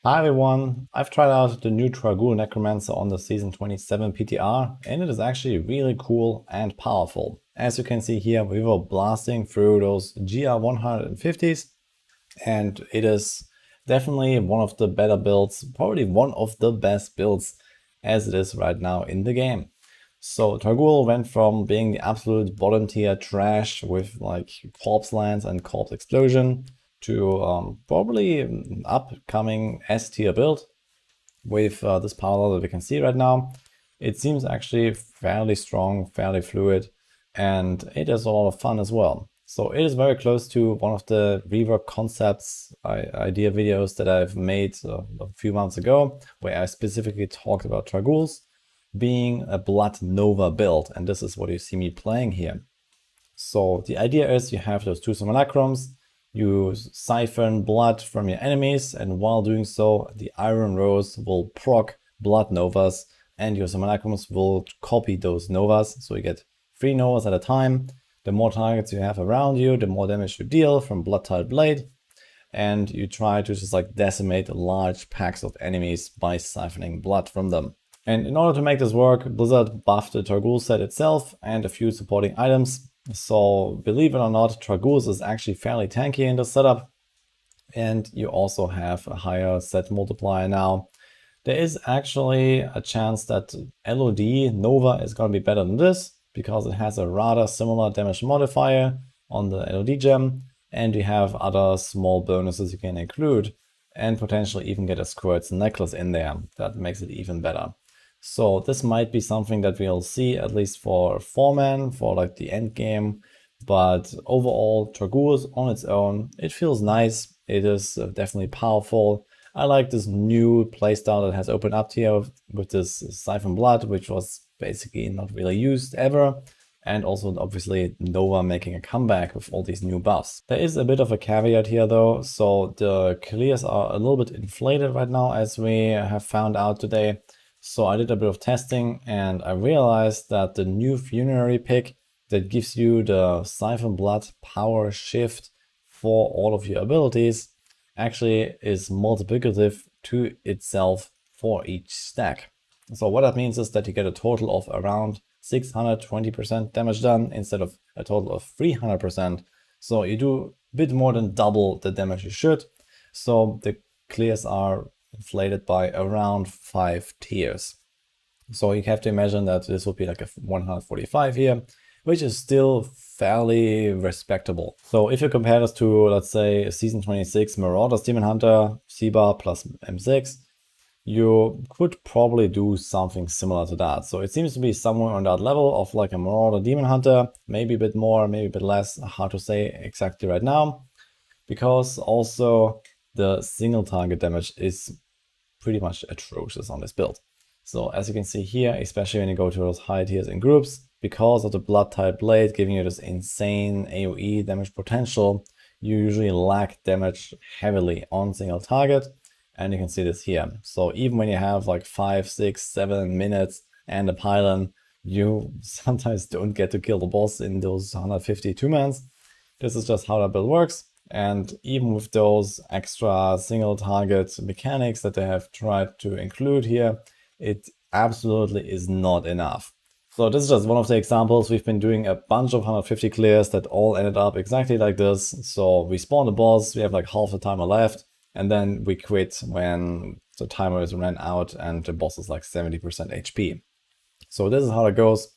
Hi everyone, I've tried out the new Trag'Oul Necromancer on the Season 27 PTR, and it is actually really cool and powerful. As you can see here, we were blasting through those GR 150s, and it is definitely one of the better builds, probably one of the best builds as it is right now in the game. So Trag'Oul went from being the absolute bottom tier trash with like corpse lands and corpse explosion to probably an upcoming S tier build with this power that we can see right now. It seems actually fairly strong, fairly fluid, and it is a lot of fun as well. So it is very close to one of the rework concepts idea videos that I've made a few months ago, where I specifically talked about Trag'Ouls being a Blood Nova build, and this is what you see me playing here. So the idea is you have those two simulacrums, you siphon blood from your enemies, and while doing so, the Iron Rose will proc blood novas, and your simulacrums will copy those novas, so you get 3 novas at a time. The more targets you have around you, the more damage you deal from Blood-Tiled Blade, and you try to just like decimate large packs of enemies by siphoning blood from them. And in order to make this work, Blizzard buffed the Trag'Oul set itself and a few supporting items. So believe it or not, Trag'Oul is actually fairly tanky in this setup. And you also have a higher set multiplier now. There is actually a chance that LOD Nova is going to be better than this, because it has a rather similar damage modifier on the LOD gem, and you have other small bonuses you can include, and potentially even get a Squirt's necklace in there. That makes it even better. So this might be something that we'll see at least for 4-man, for like the end game. But overall, Trag'Oul on its own, it feels nice. It is definitely powerful. I like this new playstyle that has opened up here with this Siphon Blood, which was basically not really used ever. And also obviously Nova making a comeback with all these new buffs. There is a bit of a caveat here though. So the clears are a little bit inflated right now, as we have found out today. So I did a bit of testing and I realized that the new Funerary pick that gives you the Siphon Blood power shift for all of your abilities actually is multiplicative to itself for each stack. So what that means is that you get a total of around 620% damage done instead of a total of 300%. So you do a bit more than double the damage you should. So the clears are inflated by around 5 tiers. So you have to imagine that this would be like a 145 here, which is still fairly respectable. So if you compare this to, let's say, Season 26 Marauders Demon Hunter, C-bar plus M6, you could probably do something similar to that. So it seems to be somewhere on that level of like a Marauder Demon Hunter, maybe a bit more, maybe a bit less, hard to say exactly right now, because also the single target damage is pretty much atrocious on this build. So as you can see here, especially when you go to those high tiers in groups, because of the Blood-Tiled Blade giving you this insane AoE damage potential, you usually lack damage heavily on single target. And you can see this here. So even when you have like 5, 6, 7 minutes and a pylon, you sometimes don't get to kill the boss in those 150 2-mans. This is just how that build works. And even with those extra single target mechanics that they have tried to include here, it absolutely is not enough. So this is just one of the examples. We've been doing a bunch of 150 clears that all ended up exactly like this. So we spawn the boss, we have like half the timer left, and then we quit when the timer is ran out and the boss is like 70% HP. So this is how it goes.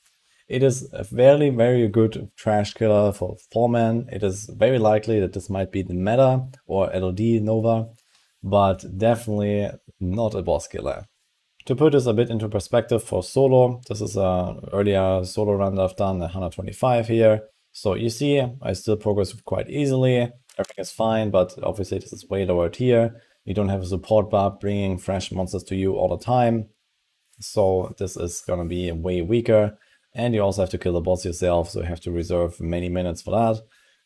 It is a very, very good trash killer for 4-man. It is very likely that this might be the meta or LOD Nova, but definitely not a boss killer. To put this a bit into perspective for solo, this is an earlier solo run that I've done, 125 here. So you see, I still progress quite easily. Everything is fine, but obviously this is way lower tier. You don't have a support bar bringing fresh monsters to you all the time. So this is going to be way weaker. And you also have to kill the boss yourself, so you have to reserve many minutes for that.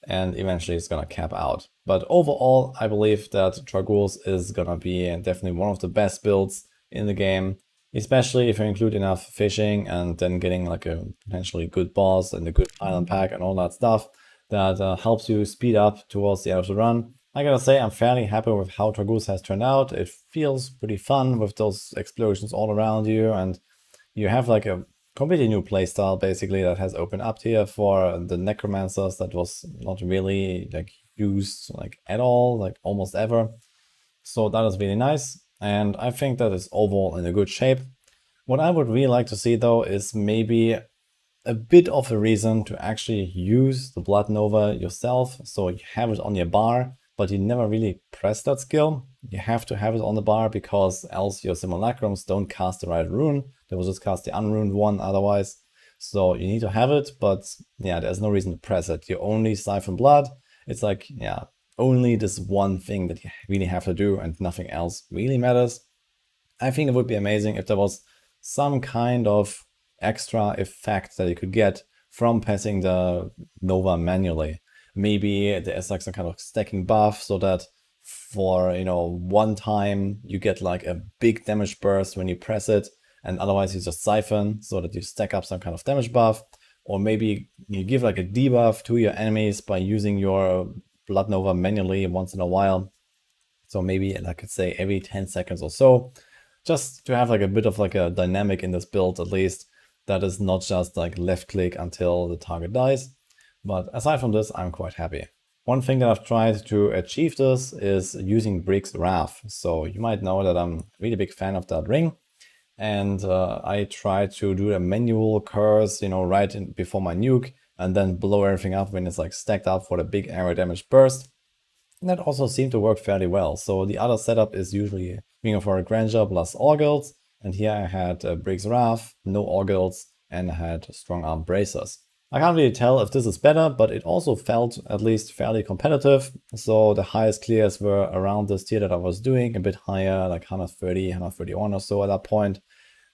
And eventually it's going to cap out. But overall, I believe that Trag'Oul is going to be definitely one of the best builds in the game, especially if you include enough fishing and then getting like a potentially good boss and a good island pack and all that stuff that helps you speed up towards the end of the run. I gotta say, I'm fairly happy with how Trag'Oul has turned out. It feels pretty fun with those explosions all around you, and you have like a completely new playstyle basically that has opened up here for the Necromancers that was not really like used like at all, like almost ever. So that is really nice, and I think that is overall in a good shape. What I would really like to see though is maybe a bit of a reason to actually use the Blood Nova yourself. So you have it on your bar, but you never really press that skill. You have to have it on the bar because else your simulacrums don't cast the right rune. They will just cast the unruned one otherwise. So you need to have it, but yeah, there's no reason to press it. You only siphon blood. It's like, yeah, only this one thing that you really have to do and nothing else really matters. I think it would be amazing if there was some kind of extra effect that you could get from passing the Nova manually. Maybe there's like some kind of stacking buff so that for, you know, one time you get like a big damage burst when you press it, and otherwise you just siphon so that you stack up some kind of damage buff. Or maybe you give like a debuff to your enemies by using your Blood Nova manually once in a while. So maybe, like I could say, every 10 seconds or so, just to have like a bit of like a dynamic in this build at least, that is not just like left click until the target dies. But aside from this, I'm quite happy. One thing that I've tried to achieve this is using Briggs Wrath. So you might know that I'm a really big fan of that ring. And I tried to do a manual curse, you know, right before my nuke, and then blow everything up when it's like stacked up for the big area damage burst. And that also seemed to work fairly well. So the other setup is usually Ring of Horror Grandeur plus Orgulds, and here I had Briggs Wrath, no Orgulds, and I had Strong Arm Bracers. I can't really tell if this is better, but it also felt at least fairly competitive. So the highest clears were around this tier that I was doing, a bit higher, like 130, 131 or so at that point.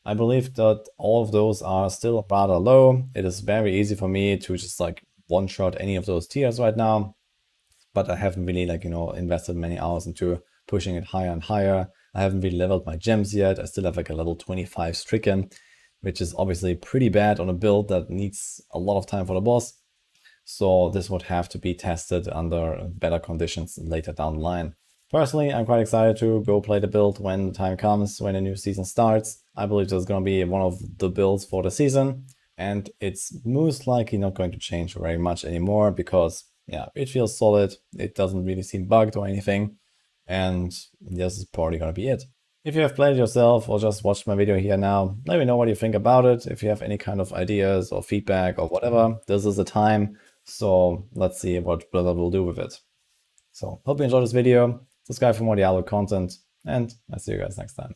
I believe that all of those are still rather low. It is very easy for me to just like one-shot any of those tiers right now, but I haven't really like, you know, invested many hours into pushing it higher and higher. I haven't really leveled my gems yet. I still have like a level 25 Stricken, which is obviously pretty bad on a build that needs a lot of time for the boss. So this would have to be tested under better conditions later down the line. Personally, I'm quite excited to go play the build when the time comes, when the new season starts. I believe this is going to be one of the builds for the season, and it's most likely not going to change very much anymore because, yeah, it feels solid. It doesn't really seem bugged or anything, and this is probably going to be it. If you have played it yourself or just watched my video here now, let me know what you think about it. If you have any kind of ideas or feedback or whatever, this is the time. So let's see what Blizzard will do with it. So hope you enjoyed this video. Subscribe for more Diablo content, and I'll see you guys next time.